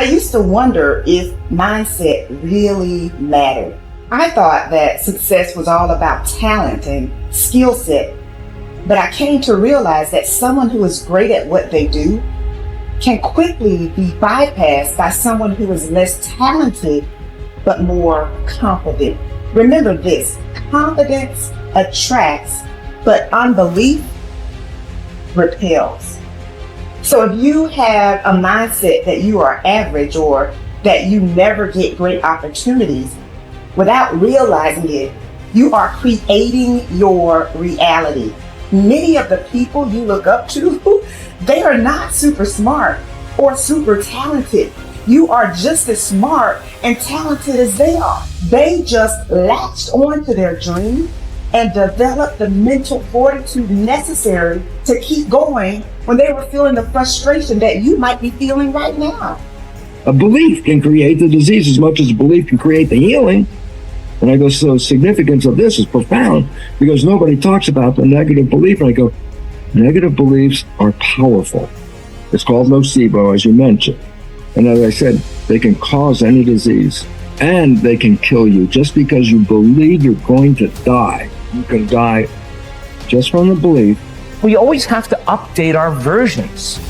I used to wonder if mindset really mattered. I thought that success was all about talent and skill set, but I came to realize that someone who is great at what they do can quickly be bypassed by someone who is less talented but more confident. Remember this, confidence attracts, but unbelief repels. So if you have a mindset that you are average or that you never get great opportunities, without realizing it, you are creating your reality. Many of the people you look up to, they are not super smart or super talented. You are just as smart and talented as they are. They just latched on to their dream and developed the mental fortitude necessary to keep going when they were feeling the frustration that you might be feeling right now. A belief can create the disease as much as a belief can create the healing. And I go, so the significance of this is profound because nobody talks about the negative belief. And I go, negative beliefs are powerful. It's called nocebo, as you mentioned. And as I said, they can cause any disease and they can kill you. Just because you believe you're going to die, you can die just from the belief. We always have to update our versions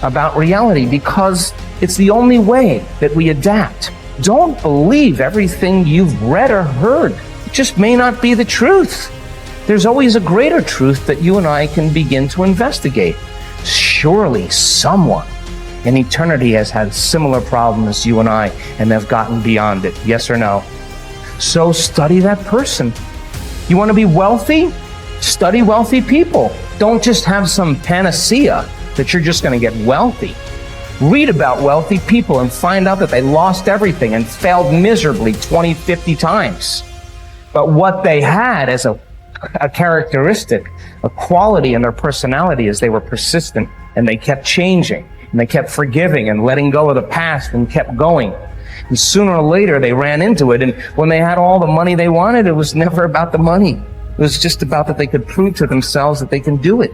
about reality because it's the only way that we adapt. Don't believe everything you've read or heard. It just may not be the truth. There's always a greater truth that you and I can begin to investigate. Surely someone in eternity has had similar problems as you and I and have gotten beyond it. Yes or no? So study that person. You want to be wealthy? Study wealthy people. Don't just have some panacea that you're just going to get wealthy. Read about wealthy people and find out that they lost everything and failed miserably 20, 50 times. But what they had as a characteristic, a quality in their personality is they were persistent and they kept changing and they kept forgiving and letting go of the past and kept going. And sooner or later they ran into it, and when they had all the money they wanted, it was never about the money. It was just about that they could prove to themselves that they can do it.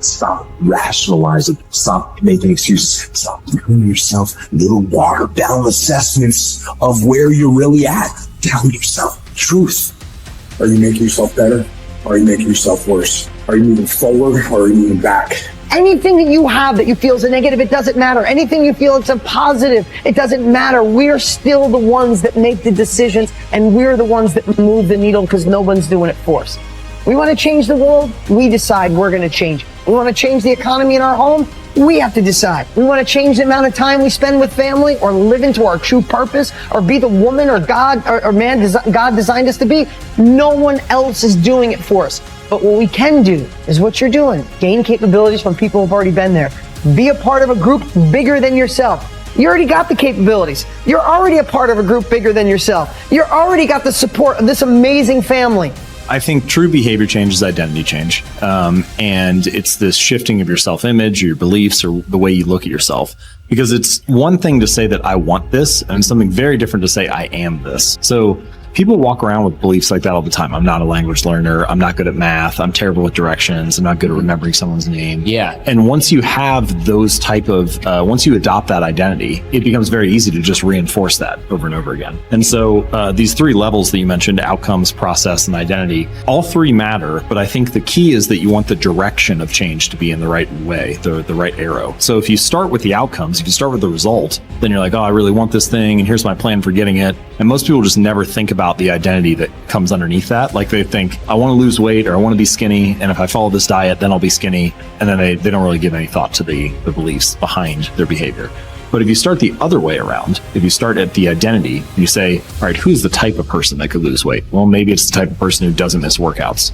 Stop rationalizing. Stop making excuses. Stop giving yourself little watered down assessments of where you're really at. Tell yourself the truth. Are you making yourself better? Or are you making yourself worse? Are you moving forward or are you moving back? Anything that you have that you feel is a negative, it doesn't matter. Anything you feel it's a positive, it doesn't matter. We're still the ones that make the decisions and we're the ones that move the needle because no one's doing it for us. We want to change the world, we decide we're going to change. We want to change the economy in our home, we have to decide. We want to change the amount of time we spend with family or live into our true purpose or be the woman or God or man God designed us to be. No one else is doing it for us. But what we can do is what you're doing. Gain capabilities from people who've already been there. Be a part of a group bigger than yourself. You already got the capabilities. You're already a part of a group bigger than yourself. You already got the support of this amazing family. I think true behavior change is identity change. And it's this shifting of your self-image, or your beliefs, or the way you look at yourself. Because it's one thing to say that I want this, and something very different to say I am this. So people walk around with beliefs like that all the time. I'm not a language learner. I'm not good at math. I'm terrible with directions. I'm not good at remembering someone's name. Yeah. And once you have those type of, once you adopt that identity, it becomes very easy to just reinforce that over and over again. And so these three levels that you mentioned, outcomes, process, and identity, all three matter. But I think the key is that you want the direction of change to be in the right way, the right arrow. So if you start with the outcomes, if you start with the result, then you're like, oh, I really want this thing, and here's my plan for getting it. And most people just never think about the identity that comes underneath that. Like they think, I want to lose weight or I want to be skinny, and if I follow this diet, then I'll be skinny. And then they don't really give any thought to the beliefs behind their behavior. But if you start the other way around, if you start at the identity, you say, all right, who's the type of person that could lose weight? Well, maybe it's the type of person who doesn't miss workouts.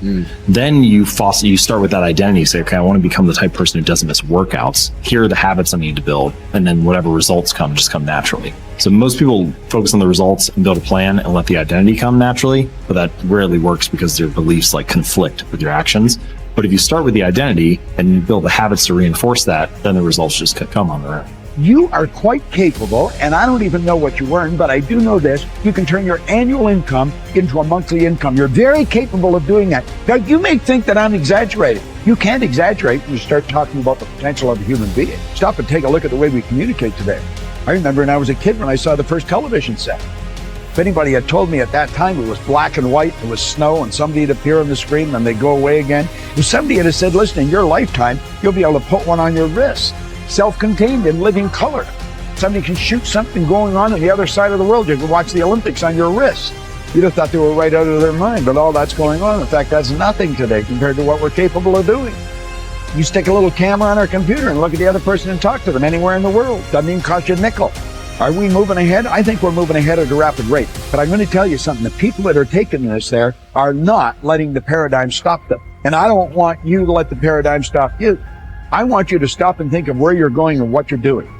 Then you start with that identity. You say, okay, I want to become the type of person who doesn't miss workouts. Here are the habits I need to build. And then whatever results come, just come naturally. So most people focus on the results and build a plan and let the identity come naturally, but that rarely works because their beliefs like conflict with your actions. But if you start with the identity and you build the habits to reinforce that, then the results just come on their own. You are quite capable, and I don't even know what you earn, but I do know this. You can turn your annual income into a monthly income. You're very capable of doing that. Now, you may think that I'm exaggerating. You can't exaggerate when you start talking about the potential of a human being. Stop and take a look at the way we communicate today. I remember when I was a kid when I saw the first television set. If anybody had told me at that time it was black and white, it was snow, and somebody would appear on the screen and they'd go away again. If somebody had said, listen, in your lifetime, you'll be able to put one on your wrist, self-contained in living color. Somebody can shoot something going on the other side of the world. You can watch the Olympics on your wrist. You'd have thought they were right out of their mind, but all that's going on. In fact, that's nothing today compared to what we're capable of doing. You stick a little camera on our computer and look at the other person and talk to them anywhere in the world. Doesn't even cost you a nickel. Are we moving ahead? I think we're moving ahead at a rapid rate. But I'm going to tell you something. The people that are taking this there are not letting the paradigm stop them. And I don't want you to let the paradigm stop you. I want you to stop and think of where you're going and what you're doing.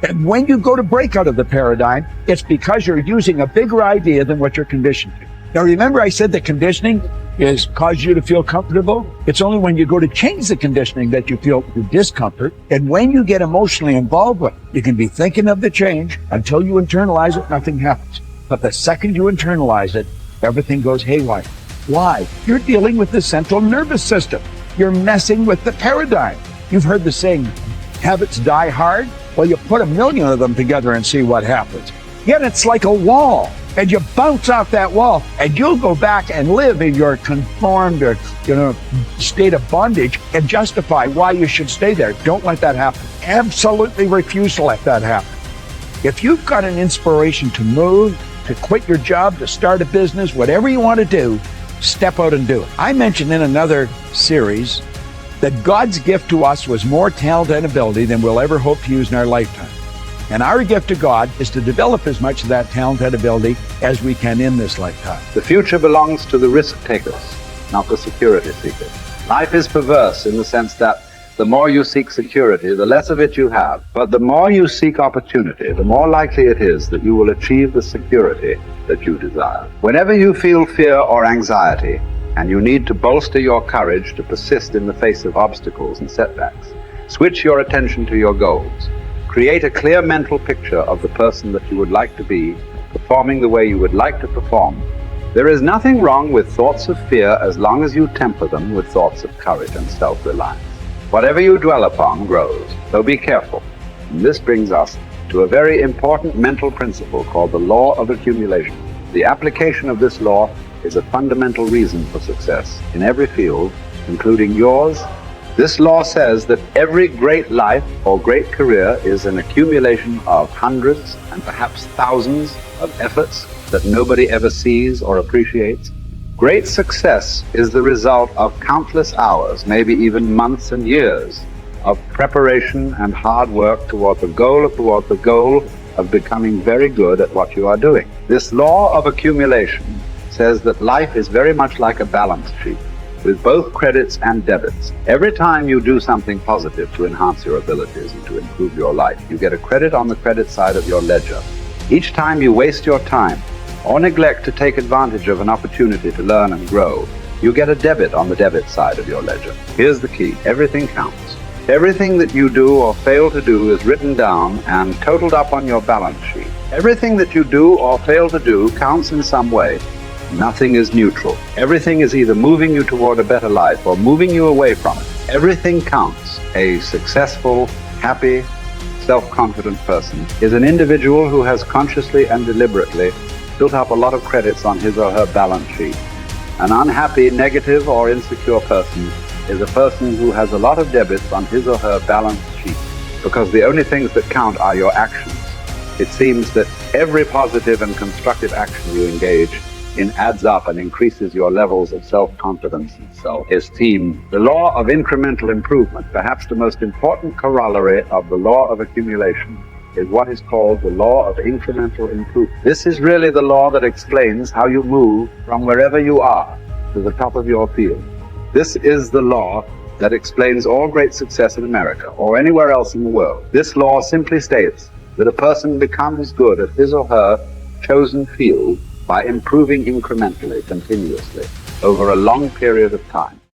And when you go to break out of the paradigm, it's because you're using a bigger idea than what you're conditioned to. Now, remember I said that conditioning is cause you to feel comfortable? It's only when you go to change the conditioning that you feel the discomfort. And when you get emotionally involved with it, you can be thinking of the change until you internalize it, nothing happens. But the second you internalize it, everything goes haywire. Why? You're dealing with the central nervous system. You're messing with the paradigm. You've heard the saying, habits die hard. Well, you put 1,000,000 of them together and see what happens. Yet it's like a wall, and you bounce off that wall, and you'll go back and live in your conformed or, state of bondage and justify why you should stay there. Don't let that happen. Absolutely refuse to let that happen. If you've got an inspiration to move, to quit your job, to start a business, whatever you want to do, step out and do it. I mentioned in another series that God's gift to us was more talent and ability than we'll ever hope to use in our lifetime. And our gift to God is to develop as much of that talent and ability as we can in this lifetime. The future belongs to the risk takers, not the security seekers. Life is perverse in the sense that the more you seek security, the less of it you have. But the more you seek opportunity, the more likely it is that you will achieve the security that you desire. Whenever you feel fear or anxiety, and you need to bolster your courage to persist in the face of obstacles and setbacks, switch your attention to your goals. Create a clear mental picture of the person that you would like to be, performing the way you would like to perform. There is nothing wrong with thoughts of fear as long as you temper them with thoughts of courage and self-reliance. Whatever you dwell upon grows, so be careful. And this brings us to a very important mental principle called the law of accumulation. The application of this law is a fundamental reason for success in every field, including yours. This law says that every great life or great career is an accumulation of hundreds and perhaps thousands of efforts that nobody ever sees or appreciates. Great success is the result of countless hours, maybe even months and years, of preparation and hard work toward the goal of becoming very good at what you are doing. This law of accumulation says that life is very much like a balance sheet with both credits and debits. Every time you do something positive to enhance your abilities and to improve your life, you get a credit on the credit side of your ledger. Each time you waste your time or neglect to take advantage of an opportunity to learn and grow, you get a debit on the debit side of your ledger. Here's the key: everything counts. Everything that you do or fail to do is written down and totaled up on your balance sheet. Everything that you do or fail to do counts in some way. Nothing is neutral. Everything is either moving you toward a better life or moving you away from it. Everything counts. A successful, happy, self-confident person is an individual who has consciously and deliberately built up a lot of credits on his or her balance sheet. An unhappy, negative, or insecure person is a person who has a lot of debits on his or her balance sheet, because the only things that count are your actions. It seems that every positive and constructive action you engage in adds up and increases your levels of self-confidence and self-esteem. The law of incremental improvement, perhaps the most important corollary of the law of accumulation, is what is called the law of incremental improvement. This is really the law that explains how you move from wherever you are to the top of your field. This is the law that explains all great success in America or anywhere else in the world. This law simply states that a person becomes good at his or her chosen field by improving incrementally, continuously, over a long period of time.